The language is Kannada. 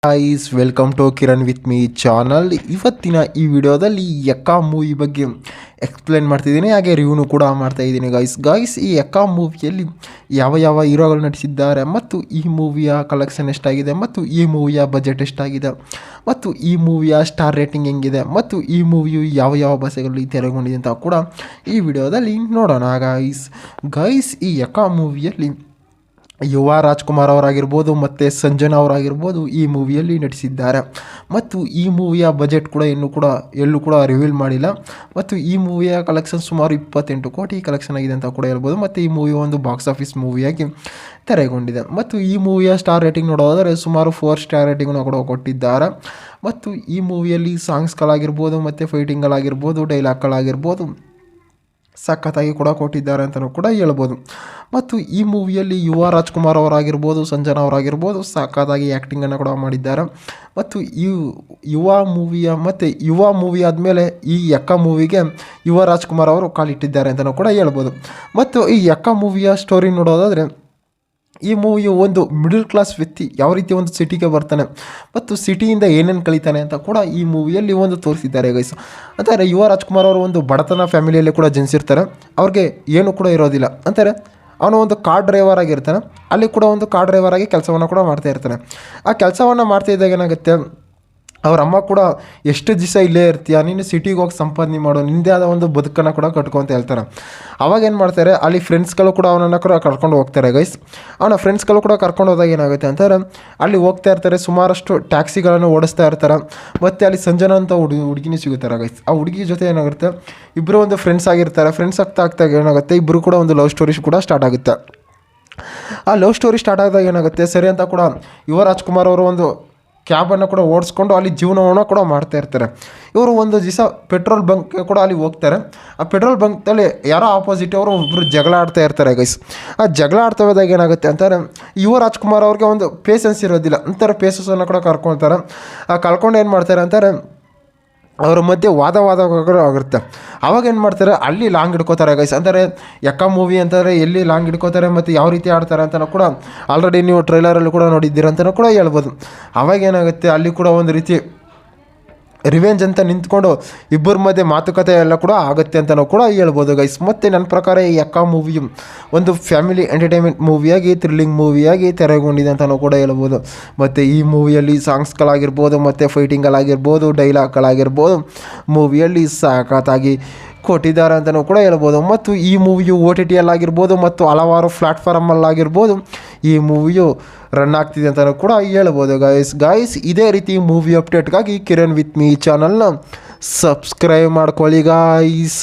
Guys welcome to Kiran with me channel. ಇವತ್ತಿನ ಈ ವಿಡಿಯೋದಲ್ಲಿ ಯಕ್ಕ ಮೂವಿ ಬಗ್ಗೆ ಎಕ್ಸ್ಪ್ಲೇನ್ ಮಾಡ್ತಿದ್ದೀನಿ, ಹಾಗೆ ರಿವ್ಯೂನು ಕೂಡ ಮಾಡ್ತಾ ಇದ್ದೀನಿ. ಗೈಸ್ ಈ ಯಕ್ಕ ಮೂವಿಯಲ್ಲಿ ಯಾವ ಹೀರೋಗಳು ನಟಿಸಿದ್ದಾರೆ, ಮತ್ತು ಈ ಮೂವಿಯ ಕಲೆಕ್ಷನ್ ಎಷ್ಟಾಗಿದೆ, ಮತ್ತು ಈ ಮೂವಿಯ ಬಜೆಟ್ ಎಷ್ಟಾಗಿದೆ, ಮತ್ತು ಈ ಮೂವಿಯ ಸ್ಟಾರ್ ರೇಟಿಂಗ್ ಹೆಂಗಿದೆ, ಮತ್ತು ಈ ಮೂವಿಯು ಯಾವ ಭಾಷೆಗಳಲ್ಲಿ ತೆರೆಗೊಂಡಿದೆ ಅಂತ ಕೂಡ ಈ ವಿಡಿಯೋದಲ್ಲಿ ನೋಡೋಣ. ಗೈಸ್ ಈ ಯಕ್ಕ ಮೂವಿಯಲ್ಲಿ ಯುವ ರಾಜ್ಕುಮಾರ್ ಅವರಾಗಿರ್ಬೋದು ಮತ್ತು ಸಂಜನಾ ಅವರಾಗಿರ್ಬೋದು ಈ ಮೂವಿಯಲ್ಲಿ ನಟಿಸಿದ್ದಾರೆ. ಮತ್ತು ಈ ಮೂವಿಯ ಬಜೆಟ್ ಕೂಡ ಎಲ್ಲೂ ಕೂಡ ರಿವೀಲ್ ಮಾಡಿಲ್ಲ. ಮತ್ತು ಈ ಮೂವಿಯ ಕಲೆಕ್ಷನ್ ಸುಮಾರು 28 ಕೋಟಿ ಕಲೆಕ್ಷನ್ ಆಗಿದೆ ಅಂತ ಕೂಡ ಹೇಳ್ಬೋದು. ಮತ್ತು ಈ ಮೂವಿ ಒಂದು ಬಾಕ್ಸ್ ಆಫೀಸ್ ಮೂವಿಯಾಗಿ ತೆರೆಗೊಂಡಿದೆ. ಮತ್ತು ಈ ಮೂವಿಯ ಸ್ಟಾರ್ ರೇಟಿಂಗ್ ನೋಡೋದಾದರೆ ಸುಮಾರು 4 ಸ್ಟಾರ್ ರೇಟಿಂಗ್ನ ಕೂಡ ಕೊಟ್ಟಿದ್ದಾರೆ. ಮತ್ತು ಈ ಮೂವಿಯಲ್ಲಿ ಸಾಂಗ್ಸ್ಗಳಾಗಿರ್ಬೋದು, ಮತ್ತು ಫೈಟಿಂಗ್ಗಳಾಗಿರ್ಬೋದು, ಡೈಲಾಗ್ಗಳಾಗಿರ್ಬೋದು ಸಖತ್ತಾಗಿ ಕೂಡ ಕೊಟ್ಟಿದ್ದಾರೆ ಅಂತಲೂ ಕೂಡ ಹೇಳ್ಬೋದು. ಮತ್ತು ಈ ಮೂವಿಯಲ್ಲಿ ಯುವ ರಾಜ್ಕುಮಾರ್ ಅವರಾಗಿರ್ಬೋದು, ಸಂಜನಾ ಅವರಾಗಿರ್ಬೋದು ಸಖತ್ತಾಗಿ ಆ್ಯಕ್ಟಿಂಗನ್ನು ಕೂಡ ಮಾಡಿದ್ದಾರೆ. ಮತ್ತು ಈ ಯುವ ಮೂವಿ ಆದಮೇಲೆ ಈ ಯಕ್ಕ ಮೂವಿಗೆ ಯುವ ರಾಜ್ಕುಮಾರ್ ಅವರು ಕಾಲಿಟ್ಟಿದ್ದಾರೆ ಅಂತಲೂ ಕೂಡ ಹೇಳ್ಬೋದು. ಮತ್ತು ಈ ಯಕ್ಕ ಮೂವಿಯ ಸ್ಟೋರಿ ನೋಡೋದಾದರೆ ಈ ಮೂವಿಯು ಒಂದು ಮಿಡಲ್ ಕ್ಲಾಸ್ ವ್ಯಕ್ತಿ ಯಾವ ರೀತಿ ಒಂದು ಸಿಟಿಗೆ ಬರ್ತಾನೆ ಮತ್ತು ಸಿಟಿಯಿಂದ ಏನೇನು ಕಲಿತಾನೆ ಅಂತ ಕೂಡ ಈ ಮೂವಿಯಲ್ಲಿ ಒಂದು ತೋರಿಸಿದ್ದಾರೆ ಗೈಸ್. ಅಂತಾರೆ ಯುವ ರಾಜ್ಕುಮಾರ್ ಅವರು ಒಂದು ಬಡತನ ಫ್ಯಾಮಿಲಿಯಲ್ಲಿ ಕೂಡ ಜನಿಸಿರ್ತಾರೆ. ಅವ್ರಿಗೆ ಏನು ಕೂಡ ಇರೋದಿಲ್ಲ. ಅಂತಾರೆ ಅವನು ಒಂದು ಕಾರ್ ಡ್ರೈವರ್ ಆಗಿರ್ತಾನೆ. ಅಲ್ಲಿ ಕೂಡ ಒಂದು ಕಾರ್ ಡ್ರೈವರ್ ಆಗಿ ಕೆಲಸವನ್ನು ಕೂಡ ಮಾಡ್ತಾ ಇರ್ತಾನೆ. ಆ ಕೆಲಸವನ್ನು ಮಾಡ್ತಾ ಇದ್ದಾಗ ಏನಾಗುತ್ತೆ, ಅವ್ರ ಅಮ್ಮ ಕೂಡ ಎಷ್ಟು ದಿವಸ ಇಲ್ಲೇ ಇರ್ತೀಯ, ನೀನು ಸಿಟಿಗೆ ಹೋಗಿ ಸಂಪಾದನೆ ಮಾಡು, ನಿಂದೇ ಆದ ಒಂದು ಬದುಕನ್ನು ಕೂಡ ಕಟ್ಕೊಂತ ಹೇಳ್ತಾರೆ. ಅವಾಗ ಏನು ಮಾಡ್ತಾರೆ, ಅಲ್ಲಿ ಫ್ರೆಂಡ್ಸ್ಗಳು ಕೂಡ ಅವನನ್ನು ಕೂಡ ಕರ್ಕೊಂಡು ಹೋಗ್ತಾರೆ ಗೈಸ್. ಅವನ ಫ್ರೆಂಡ್ಸ್ಗಳು ಕೂಡ ಕರ್ಕೊಂಡು ಹೋದಾಗ ಏನಾಗುತ್ತೆ ಅಂತಾರೆ, ಅಲ್ಲಿ ಹೋಗ್ತಾ ಇರ್ತಾರೆ, ಸುಮಾರಷ್ಟು ಟ್ಯಾಕ್ಸಿಗಳನ್ನು ಓಡಿಸ್ತಾ ಇರ್ತಾರೆ. ಮತ್ತು ಅಲ್ಲಿ ಸಂಜನಾ ಅಂತ ಹುಡುಗಿನೂ ಸಿಗುತ್ತಾರೆ ಗೈಸ್. ಆ ಹುಡುಗಿ ಜೊತೆ ಏನಾಗುತ್ತೆ, ಇಬ್ಬರು ಒಂದು ಫ್ರೆಂಡ್ಸ್ ಆಗಿರ್ತಾರೆ. ಫ್ರೆಂಡ್ಸ್ ಆಗ್ತಾ ಏನಾಗುತ್ತೆ, ಇಬ್ಬರು ಕೂಡ ಒಂದು ಲವ್ ಸ್ಟೋರಿ ಕೂಡ ಸ್ಟಾರ್ಟ್ ಆಗುತ್ತೆ. ಆ ಲವ್ ಸ್ಟೋರಿ ಸ್ಟಾರ್ಟ್ ಆದಾಗ ಏನಾಗುತ್ತೆ, ಸರಿ ಅಂತ ಕೂಡ ಯುವ ರಾಜ್ಕುಮಾರ್ ಅವರು ಒಂದು ಕ್ಯಾಬನ್ನು ಕೂಡ ಓಡಿಸ್ಕೊಂಡು ಅಲ್ಲಿ ಜೀವನವನ್ನು ಕೂಡ ಮಾಡ್ತಾ ಇರ್ತಾರೆ. ಇವರು ಒಂದು ದಿವಸ ಪೆಟ್ರೋಲ್ ಬಂಕ್ಗೆ ಕೂಡ ಅಲ್ಲಿ ಹೋಗ್ತಾರೆ. ಆ ಪೆಟ್ರೋಲ್ ಬಂಕ್ದಲ್ಲಿ ಯಾರೋ ಆಪೋಸಿಟ್ ಅವರು ಒಬ್ಬರು ಜಗಳ ಆಡ್ತಾ ಇರ್ತಾರೆ ಗೈಸ್. ಆ ಜಗಳ ಆಡ್ತಾ ಹೋದಾಗ ಏನಾಗುತ್ತೆ ಅಂತಾರೆ, ಯುವ ರಾಜ್ಕುಮಾರ್ ಅವ್ರಿಗೆ ಒಂದು ಪೇಷನ್ಸ್ ಇರೋದಿಲ್ಲ. ಅಂತಾರೆ ಪೇಷನ್ಸನ್ನು ಕೂಡ ಕರ್ಕೊಳ್ತಾರೆ. ಆ ಕಳ್ಕೊಂಡು ಏನು ಮಾಡ್ತಾರೆ ಅಂತಾರೆ, ಅವರ ಮಧ್ಯೆ ವಾದ ಆಗುತ್ತೆ. ಅವಾಗ ಏನು ಮಾಡ್ತಾರೆ, ಅಲ್ಲಿ ಲಾಂಗ್ ಹಿಡ್ಕೋತಾರೆ ಗೈಸ್. ಅಂದರೆ ಯಕ್ಕ ಮೂವಿ ಅಂತಾರೆ ಎಲ್ಲಿ ಲಾಂಗ್ ಹಿಡ್ಕೋತಾರೆ ಮತ್ತು ಯಾವ ರೀತಿ ಆಡ್ತಾರೆ ಅಂತಲೂ ಕೂಡ ಆಲ್ರೆಡಿ ನೀವು ಟ್ರೈಲರಲ್ಲಿ ಕೂಡ ನೋಡಿದ್ದೀರ ಅಂತಲೂ ಕೂಡ ಹೇಳ್ಬೋದು. ಅವಾಗ ಏನಾಗುತ್ತೆ, ಅಲ್ಲಿ ಕೂಡ ಒಂದು ರೀತಿ ರಿವೆಂಜ್ ಅಂತ ನಿಂತ್ಕೊಂಡು ಇಬ್ಬರ ಮಧ್ಯೆ ಮಾತುಕತೆ ಎಲ್ಲ ಕೂಡ ಆಗುತ್ತೆ ಅಂತಲೂ ಕೂಡ ಹೇಳ್ಬೋದು ಗೈಸ್. ಮತ್ತು ನನ್ನ ಪ್ರಕಾರ ಈ ಯಕ್ಕ ಮೂವಿಯು ಒಂದು ಫ್ಯಾಮಿಲಿ ಎಂಟರ್ಟೈನ್ಮೆಂಟ್ ಮೂವಿಯಾಗಿ, ಥ್ರಿಲ್ಲಿಂಗ್ ಮೂವಿಯಾಗಿ ತೆರೆಗೊಂಡಿದೆ ಅಂತಲೂ ಕೂಡ ಹೇಳ್ಬೋದು. ಮತ್ತು ಈ ಮೂವಿಯಲ್ಲಿ ಸಾಂಗ್ಸ್ಗಳಾಗಿರ್ಬೋದು, ಮತ್ತು ಫೈಟಿಂಗ್ಗಳಾಗಿರ್ಬೋದು, ಡೈಲಾಗ್ಗಳಾಗಿರ್ಬೋದು ಮೂವಿಯಲ್ಲಿ ಸಖತ್ತಾಗಿ ಕೊಟ್ಟಿದ್ದಾರೆ ಅಂತಲೂ ಕೂಡ ಹೇಳ್ಬೋದು. ಮತ್ತು ಈ ಮೂವಿಯು OTT ಅಲ್ಲಾಗಿರ್ಬೋದು ಮತ್ತು ಹಲವಾರು ಪ್ಲ್ಯಾಟ್ಫಾರ್ಮಲ್ಲಾಗಿರ್ಬೋದು ಈ ಮೂವಿಯು ರನ್ ಆಗ್ತಿದೆ ಅಂತಲೂ ಕೂಡ ಹೇಳ್ಬೋದು ಗೈಸ್. ಇದೇ ರೀತಿ ಮೂವಿ ಅಪ್ಡೇಟ್ಗಾಗಿ ಕಿರಣ್ ವಿತ್ ಮೀ ಚಾನಲ್ನ ಸಬ್ಸ್ಕ್ರೈಬ್ ಮಾಡ್ಕೊಳ್ಳಿ ಗೈಸ್.